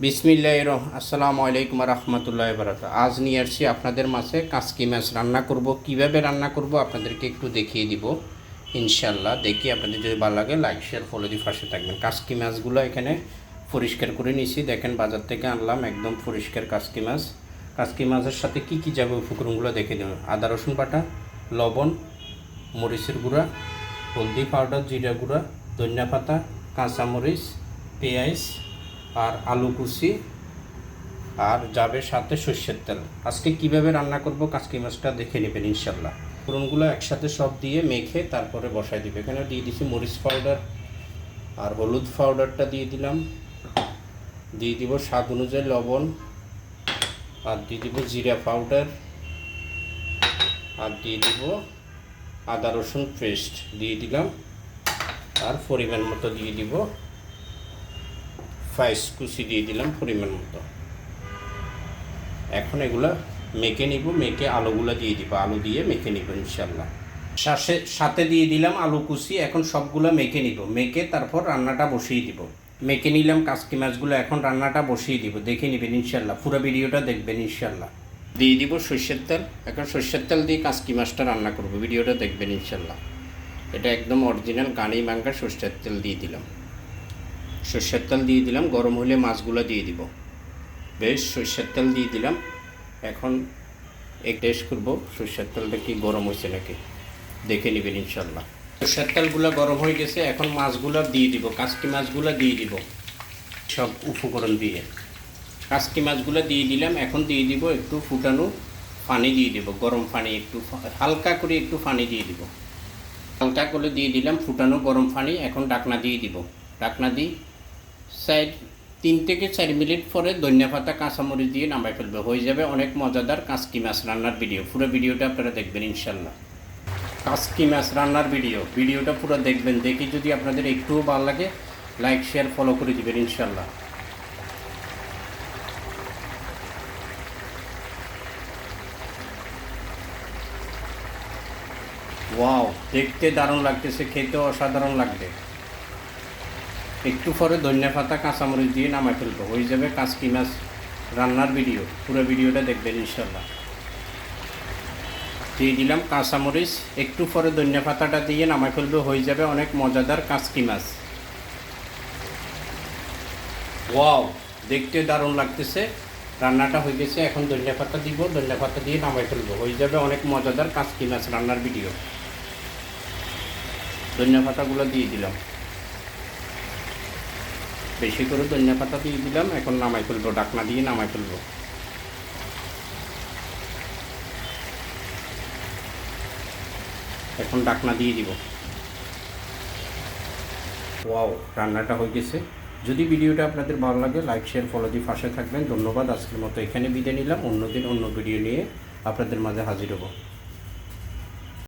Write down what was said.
আসসালামু আলাইকুম রহমতুল্লাহি বারাকাতুহু। আজ নিয়ে আসছি আপনাদের মাঝে কাসকি মাছ রান্না করব। কিভাবে রান্না করব আপনাদেরকে একটু দেখিয়ে দিব ইনশাল্লাহ। দেখি আপনাদের যদি ভালো লাগে লাইক শেয়ার ফলো দিয়ে পাশে থাকবেন। কাসকি মাছগুলো এখানে পরিষ্কার করে নিয়েছি, দেখেন বাজার থেকে আনলাম একদম পরিষ্কার কাসকি মাছ। কাসকি মাছের সাথে কি কি যাবে উপকরণগুলো দেখে দেবেন। আদা রসুন বাটা, লবণ, মরিচের গুঁড়া, হলদি পাউডার, জিরা গুঁড়া, ধনিয়া পাতা, কাঁচামরিচ, পেঁয়াজ আর আলু কুচি, আর যাবে সাথে সর্ষের তেল। আজকে কিভাবে রান্না করব কাসকি মাছটা দেখে নেবেন ইনশাল্লাহ। ফোড়নগুলো একসাথে সব দিয়ে মেখে তারপরে বসাই দিবে। এখানে দিয়ে দিচ্ছি মরিচ পাউডার আর হলুদ পাউডারটা দিয়ে দিলাম, দিয়ে দিব স্বাদ অনুযায়ী লবণ, আর দিয়ে দিব জিরা পাউডার, আর দিয়ে দিব আদা রসুন পেস্ট দিয়ে দিলাম, আর পরিমাণ মতো দিয়ে দিব ফ্রাইস কুচি দিয়ে দিলাম পরিমাণ মতো। এখন এগুলা মেখে নিব, মেখে আলুগুলো দিয়ে দিব, আলু দিয়ে মেখে নিব ইনশাল্লাহ। সাথে দিয়ে দিলাম আলু কুচি। এখন সবগুলো মেখে নিব, মেখে তারপর রান্নাটা বসিয়ে দিব। মেখে নিলাম কাসকি মাছগুলো, এখন রান্নাটা বসিয়ে দিব, দেখে নেবেন ইনশাল্লাহ। পুরো ভিডিওটা দেখবেন ইনশাল্লাহ। দিয়ে দিব সর্ষের তেল। এখন সর্ষের তেল দিয়ে কাসকি মাছটা রান্না করব, ভিডিওটা দেখবেন ইনশাল্লাহ। এটা একদম অরিজিনাল গানি মাঙ্গা সর্ষের তেল দিয়ে দিলাম। সর্ষের তেল দিয়ে দিলাম, গরম হলে মাছগুলো দিয়ে দিব। বেশ সর্ষের তেল দিয়ে দিলাম। এখন এক টেস্ট করব সর্ষের তেলটা কি গরম হয়েছে নাকি, দেখে নেবেন ইনশাল্লাহ। সর্ষের তেলগুলো গরম হয়ে গেছে, এখন মাছগুলো দিয়ে দিব, কাসকি মাছগুলো দিয়ে দিব সব উপকরণ দিয়ে। কাসকি মাছগুলো দিয়ে দিলাম। এখন দিয়ে দিব একটু ফুটানো পানি দিয়ে দিব, গরম পানি, একটু হালকা করে একটু পানি দিয়ে দিব। হালকা করে দিয়ে দিলাম ফুটানো গরম পানি। এখন ঢাকনা দিয়ে দিব। ঢাকনা দিই 3 থেকে 4 মিনিট পরে ধনিয়া পাতা কাঁচামরিচ দিয়ে নামাই ফেলবে। হয়ে যাবে অনেক মজাদার কাসকি মাছ রান্নার ভিডিও। পুরো ভিডিওটা আপনারা দেখবেন ইনশাল্লাহ। কাসকি মাছ রান্নার ভিডিওটা পুরো দেখবেন। দেখি যদি আপনাদের একটুও ভালো লাগে লাইক শেয়ার ফলো করে দিবেন ইনশাল্লাহ। ওয়াও, দেখতে দারুণ লাগতেছে, খেতেও অসাধারণ লাগবে। একটু পরে ধনিয়া পাতা কাঁচামরিচ দিয়ে নামাই ফেলবো। হয়ে যাবে কাসকি মাছ রান্নার ভিডিও। পুরো ভিডিওটা দেখবেন ইনশাল্লাহ। দিয়ে দিলাম কাঁচামরিচ, একটু পরে ধনিয়া পাতাটা দিয়ে নামাই ফেলবো। হয়ে যাবে অনেক মজাদার কাসকি মাছ। ওয়াও, দেখতে দারুণ লাগতেছে। রান্নাটা হয়ে গেছে, এখন ধনিয়া পাতা দিব, ধনিয়া পাতা দিয়ে নামাই ফেলবো। হয়ে যাবে অনেক মজাদার কাসকি মাছ রান্নার ভিডিও। ধনিয়া পাতাগুলো দিয়ে দিলাম, বেশি করে ধনিয়া পাতা দিয়ে দিলাম। এখন নামাই ফেলবো, ঢাকনা দিয়ে নামাই ফেলবো। এখন ঢাকনা দিয়ে দিব। ওয়াও, রান্নাটা হয়ে গেছে। যদি ভিডিওটা আপনাদের ভালো লাগে লাইক শেয়ার ফলো দিয়ে পাশে থাকবেন। ধন্যবাদ। আজকের মতো এখানে বিদায় নিলাম। অন্যদিন অন্য ভিডিও নিয়ে আপনাদের মাঝে হাজির হব।